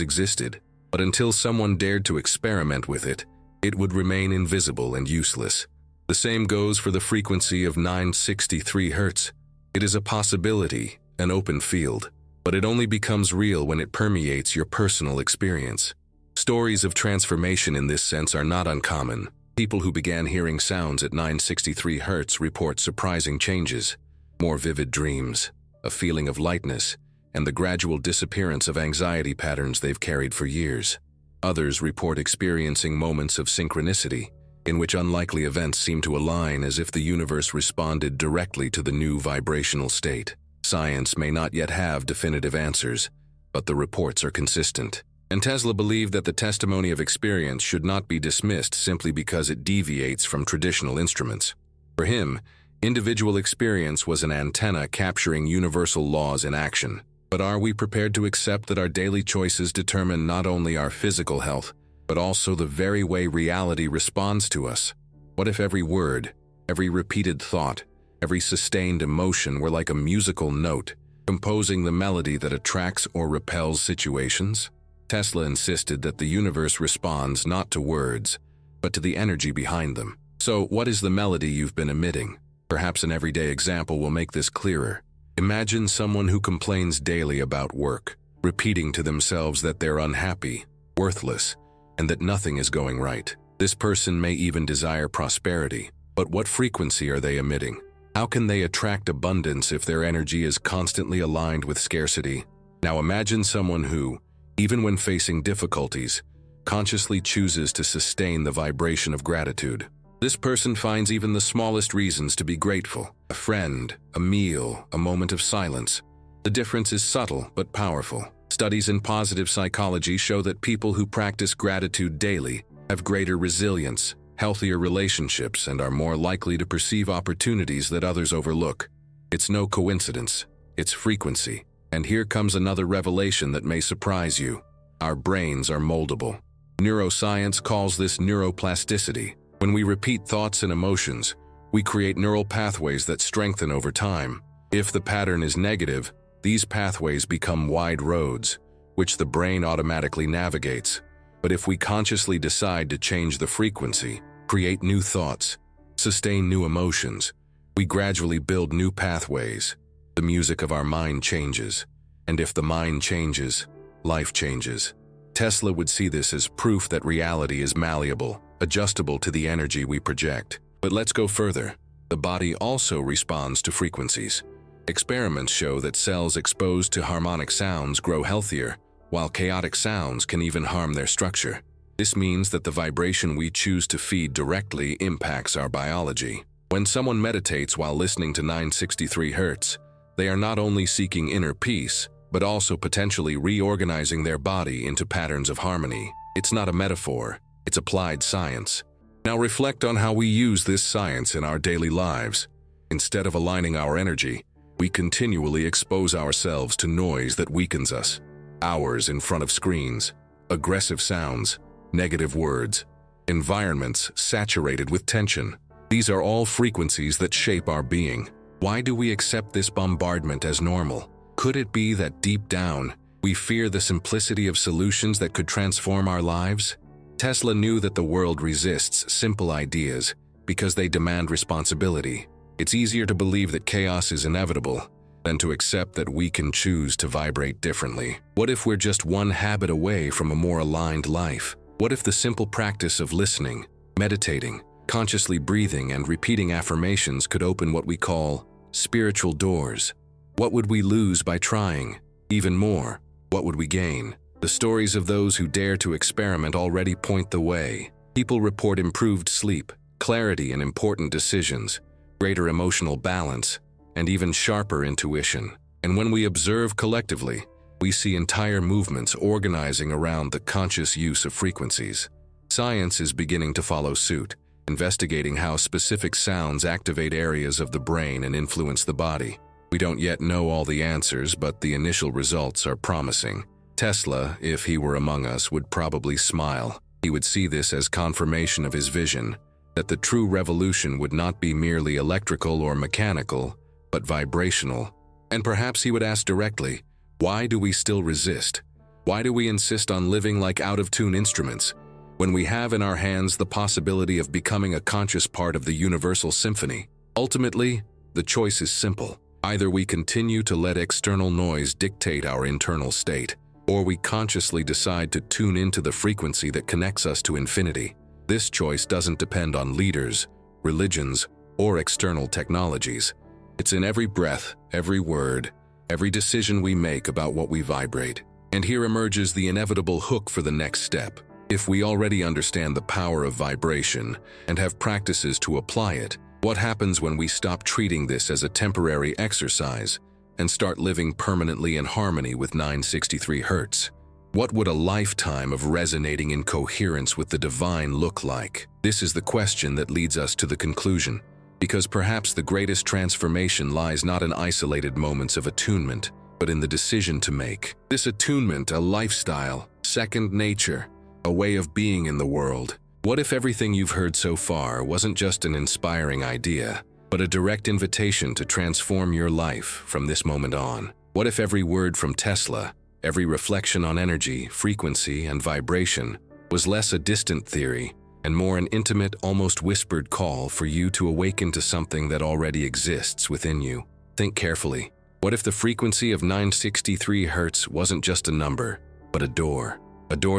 existed, but until someone dared to experiment with it, it would remain invisible and useless. The same goes for the frequency of 963 Hz. It is a possibility, an open field, but it only becomes real when it permeates your personal experience. Stories of transformation in this sense are not uncommon. People who began hearing sounds at 963 Hz report surprising changes, more vivid dreams, a feeling of lightness, and the gradual disappearance of anxiety patterns they've carried for years. Others report experiencing moments of synchronicity, in which unlikely events seem to align as if the universe responded directly to the new vibrational state. Science may not yet have definitive answers, but the reports are consistent. And Tesla believed that the testimony of experience should not be dismissed simply because it deviates from traditional instruments. For him, individual experience was an antenna capturing universal laws in action. But are we prepared to accept that our daily choices determine not only our physical health, but also the very way reality responds to us? What if every word, every repeated thought, every sustained emotion were like a musical note, composing the melody that attracts or repels situations? Tesla insisted that the universe responds not to words, but to the energy behind them. So, what is the melody you've been emitting? Perhaps an everyday example will make this clearer. Imagine someone who complains daily about work, repeating to themselves that they're unhappy, worthless, and that nothing is going right. This person may even desire prosperity, but what frequency are they emitting? How can they attract abundance if their energy is constantly aligned with scarcity? Now imagine someone who, even when facing difficulties, consciously chooses to sustain the vibration of gratitude. This person finds even the smallest reasons to be grateful: a friend, a meal, a moment of silence. The difference is subtle but powerful. Studies in positive psychology show that people who practice gratitude daily have greater resilience, healthier relationships, and are more likely to perceive opportunities that others overlook. It's no coincidence, it's frequency. And here comes another revelation that may surprise you. Our brains are moldable. Neuroscience calls this neuroplasticity. When we repeat thoughts and emotions, we create neural pathways that strengthen over time. If the pattern is negative, these pathways become wide roads, which the brain automatically navigates. But if we consciously decide to change the frequency, create new thoughts, sustain new emotions, we gradually build new pathways. The music of our mind changes, and if the mind changes, life changes. Tesla would see this as proof that reality is malleable, adjustable to the energy we project. But let's go further. The body also responds to frequencies. Experiments show that cells exposed to harmonic sounds grow healthier, while chaotic sounds can even harm their structure. This means that the vibration we choose to feed directly impacts our biology. When someone meditates while listening to 963 Hz, they are not only seeking inner peace, but also potentially reorganizing their body into patterns of harmony. It's not a metaphor, it's applied science. Now reflect on how we use this science in our daily lives. Instead of aligning our energy, we continually expose ourselves to noise that weakens us. Hours in front of screens, aggressive sounds, negative words, environments saturated with tension. These are all frequencies that shape our being. Why do we accept this bombardment as normal? Could it be that deep down, we fear the simplicity of solutions that could transform our lives? Tesla knew that the world resists simple ideas because they demand responsibility. It's easier to believe that chaos is inevitable than to accept that we can choose to vibrate differently. What if we're just one habit away from a more aligned life? What if the simple practice of listening, meditating, consciously breathing, and repeating affirmations could open what we call spiritual doors? What would we lose by trying? Even more, what would we gain? The stories of those who dare to experiment already point the way. People report improved sleep, clarity in important decisions, greater emotional balance, and even sharper intuition. And when we observe collectively, we see entire movements organizing around the conscious use of frequencies. Science is beginning to follow suit, investigating how specific sounds activate areas of the brain and influence the body. We don't yet know all the answers, but the initial results are promising. Tesla, if he were among us, would probably smile. He would see this as confirmation of his vision, that the true revolution would not be merely electrical or mechanical, but vibrational. And perhaps he would ask directly, why do we still resist? Why do we insist on living like out-of-tune instruments, when we have in our hands the possibility of becoming a conscious part of the universal symphony? Ultimately, the choice is simple. Either we continue to let external noise dictate our internal state, or we consciously decide to tune into the frequency that connects us to infinity. This choice doesn't depend on leaders, religions, or external technologies. It's in every breath, every word, every decision we make about what we vibrate. And here emerges the inevitable hook for the next step. If we already understand the power of vibration and have practices to apply it, what happens when we stop treating this as a temporary exercise and start living permanently in harmony with 963 Hz? What would a lifetime of resonating in coherence with the divine look like? This is the question that leads us to the conclusion, because perhaps the greatest transformation lies not in isolated moments of attunement, but in the decision to make this attunement a lifestyle, second nature, a way of being in the world. What if everything you've heard so far wasn't just an inspiring idea, but a direct invitation to transform your life from this moment on? What if every word from Tesla, every reflection on energy, frequency, and vibration was less a distant theory and more an intimate, almost whispered call for you to awaken to something that already exists within you? Think carefully. What if the frequency of 963 Hz wasn't just a number, but a door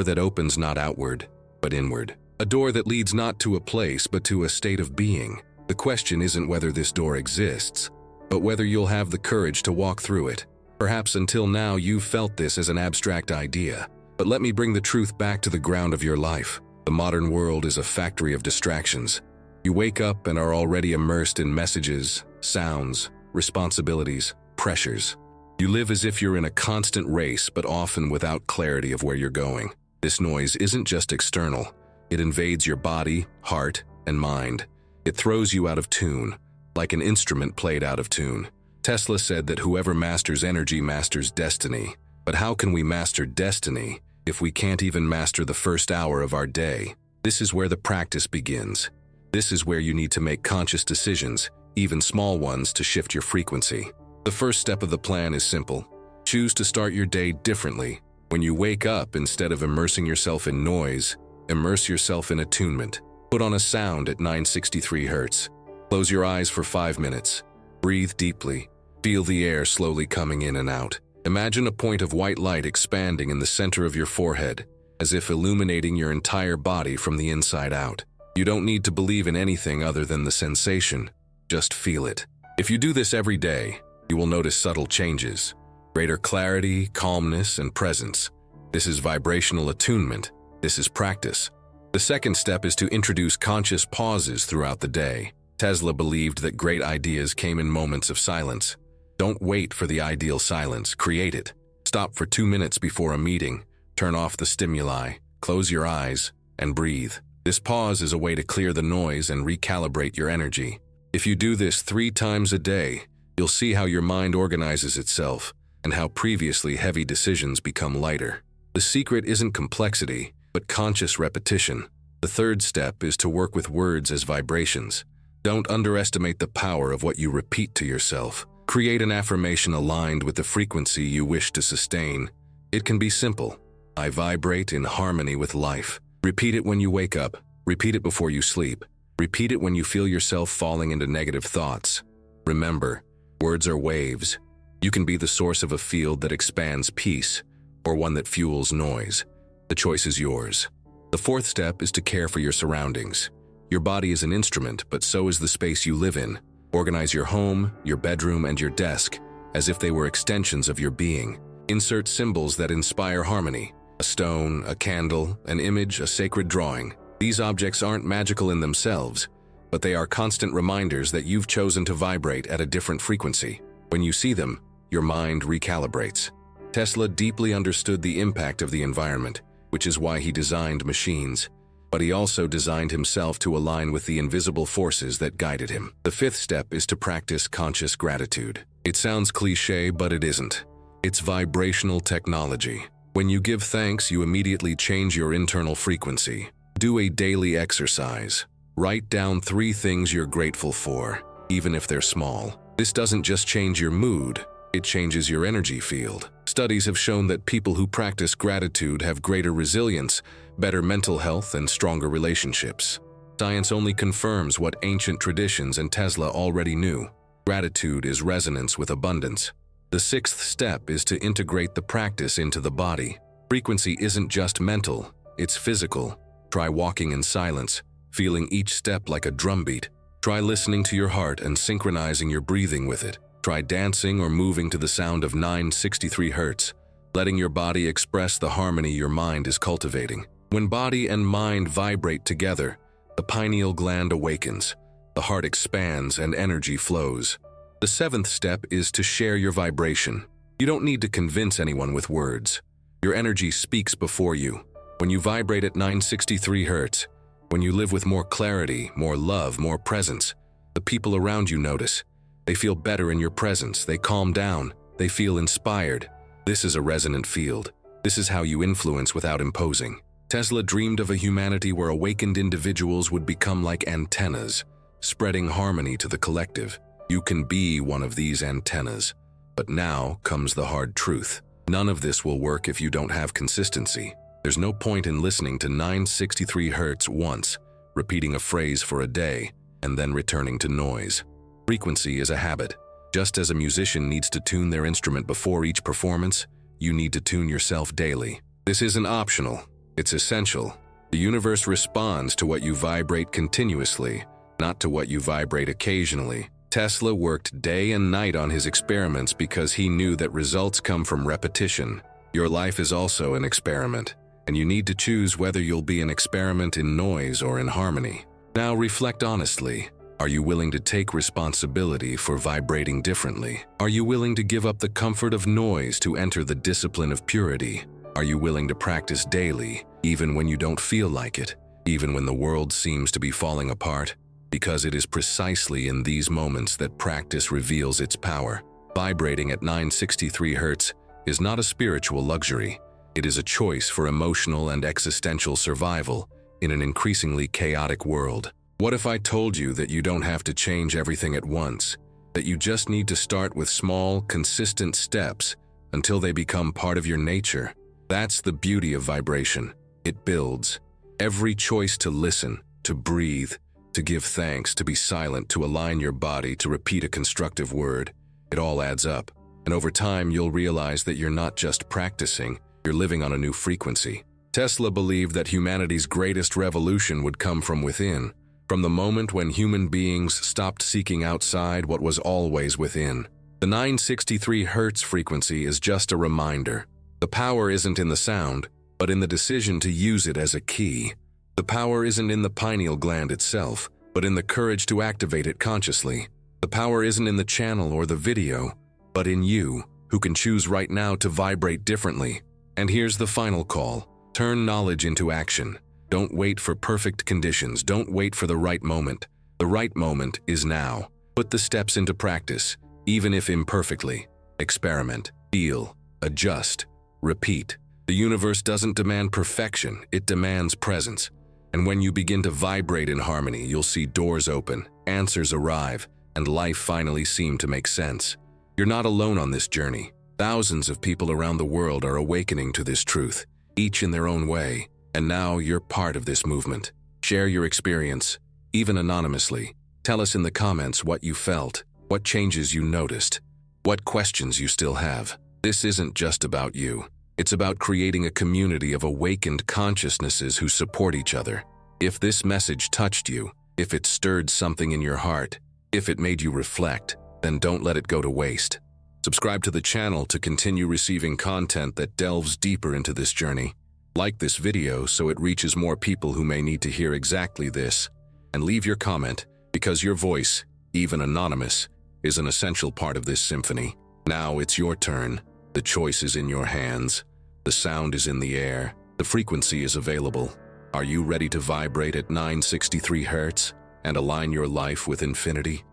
that opens not outward, but inward, a door that leads not to a place, but to a state of being? The question isn't whether this door exists, but whether you'll have the courage to walk through it. Perhaps until now you've felt this as an abstract idea, but let me bring the truth back to the ground of your life. The modern world is a factory of distractions. You wake up and are already immersed in messages, sounds, responsibilities, pressures. You live as if you're in a constant race, but often without clarity of where you're going. This noise isn't just external. It invades your body, heart, and mind. It throws you out of tune, like an instrument played out of tune. Tesla said that whoever masters energy masters destiny. But how can we master destiny if we can't even master the first hour of our day? This is where the practice begins. This is where you need to make conscious decisions, even small ones, to shift your frequency. The first step of the plan is simple. Choose to start your day differently. When you wake up, instead of immersing yourself in noise, immerse yourself in attunement. Put on a sound at 963 Hz. Close your eyes for 5 minutes. Breathe deeply. Feel the air slowly coming in and out. Imagine a point of white light expanding in the center of your forehead, as if illuminating your entire body from the inside out. You don't need to believe in anything other than the sensation. Just feel it. If you do this every day, you will notice subtle changes, greater clarity, calmness, and presence. This is vibrational attunement. This is practice. The second step is to introduce conscious pauses throughout the day. Tesla believed that great ideas came in moments of silence. Don't wait for the ideal silence, create it. Stop for 2 minutes before a meeting, turn off the stimuli, close your eyes, and breathe. This pause is a way to clear the noise and recalibrate your energy. If you do this 3 times a day, you'll see how your mind organizes itself and how previously heavy decisions become lighter. The secret isn't complexity, but conscious repetition. The third step is to work with words as vibrations. Don't underestimate the power of what you repeat to yourself. Create an affirmation aligned with the frequency you wish to sustain. It can be simple. I vibrate in harmony with life. Repeat it when you wake up. Repeat it before you sleep. Repeat it when you feel yourself falling into negative thoughts. Remember, words are waves. You can be the source of a field that expands peace, or one that fuels noise. The choice is yours. The fourth step is to care for your surroundings. Your body is an instrument, but so is the space you live in. Organize your home, your bedroom, and your desk as if they were extensions of your being. Insert symbols that inspire harmony. A stone, a candle, an image, a sacred drawing. These objects aren't magical in themselves, but they are constant reminders that you've chosen to vibrate at a different frequency. When you see them, your mind recalibrates. Tesla deeply understood the impact of the environment, which is why he designed machines. But he also designed himself to align with the invisible forces that guided him. The fifth step is to practice conscious gratitude. It sounds cliché, but it isn't. It's vibrational technology. When you give thanks, you immediately change your internal frequency. Do a daily exercise. Write down 3 things you're grateful for, even if they're small. This doesn't just change your mood, it changes your energy field. Studies have shown that people who practice gratitude have greater resilience, better mental health, and stronger relationships. Science only confirms what ancient traditions and Tesla already knew. Gratitude is resonance with abundance. The 6th step is to integrate the practice into the body. Frequency isn't just mental, it's physical. Try walking in silence, feeling each step like a drumbeat. Try listening to your heart and synchronizing your breathing with it. Try dancing or moving to the sound of 963 Hz, letting your body express the harmony your mind is cultivating. When body and mind vibrate together, the pineal gland awakens, the heart expands, and energy flows. The 7th step is to share your vibration. You don't need to convince anyone with words. Your energy speaks before you. When you vibrate at 963 Hz, when you live with more clarity, more love, more presence, the people around you notice. They feel better in your presence, they calm down, they feel inspired. This is a resonant field. This is how you influence without imposing. Tesla dreamed of a humanity where awakened individuals would become like antennas, spreading harmony to the collective. You can be one of these antennas. But now comes the hard truth. None of this will work if you don't have consistency. There's no point in listening to 963 Hz once, repeating a phrase for a day, and then returning to noise. Frequency is a habit. Just as a musician needs to tune their instrument before each performance, you need to tune yourself daily. This isn't optional, it's essential. The universe responds to what you vibrate continuously, not to what you vibrate occasionally. Tesla worked day and night on his experiments because he knew that results come from repetition. Your life is also an experiment, and you need to choose whether you'll be an experiment in noise or in harmony. Now reflect honestly. Are you willing to take responsibility for vibrating differently? Are you willing to give up the comfort of noise to enter the discipline of purity? Are you willing to practice daily, even when you don't feel like it, even when the world seems to be falling apart? Because it is precisely in these moments that practice reveals its power. Vibrating at 963 Hz is not a spiritual luxury. It is a choice for emotional and existential survival in an increasingly chaotic world. What if I told you that you don't have to change everything at once, that you just need to start with small, consistent steps until they become part of your nature? That's the beauty of vibration. It builds. Every choice to listen, to breathe, to give thanks, to be silent, to align your body, to repeat a constructive word, it all adds up. And over time, you'll realize that you're not just practicing, you're living on a new frequency. Tesla believed that humanity's greatest revolution would come from within, from the moment when human beings stopped seeking outside what was always within. The 963 Hz frequency is just a reminder. The power isn't in the sound, but in the decision to use it as a key. The power isn't in the pineal gland itself, but in the courage to activate it consciously. The power isn't in the channel or the video, but in you, who can choose right now to vibrate differently. And here's the final call. Turn knowledge into action. Don't wait for perfect conditions. Don't wait for the right moment. The right moment is now. Put the steps into practice, even if imperfectly. Experiment, feel, adjust, repeat. The universe doesn't demand perfection, it demands presence. And when you begin to vibrate in harmony, you'll see doors open, answers arrive, and life finally seem to make sense. You're not alone on this journey. Thousands of people around the world are awakening to this truth, each in their own way. And now you're part of this movement. Share your experience, even anonymously. Tell us in the comments what you felt, what changes you noticed, what questions you still have. This isn't just about you. It's about creating a community of awakened consciousnesses who support each other. If this message touched you, if it stirred something in your heart, if it made you reflect, then don't let it go to waste. Subscribe to the channel to continue receiving content that delves deeper into this journey. Like this video so it reaches more people who may need to hear exactly this. And leave your comment, because your voice, even anonymous, is an essential part of this symphony. Now it's your turn. The choice is in your hands. The sound is in the air. The frequency is available. Are you ready to vibrate at 963 Hz and align your life with infinity?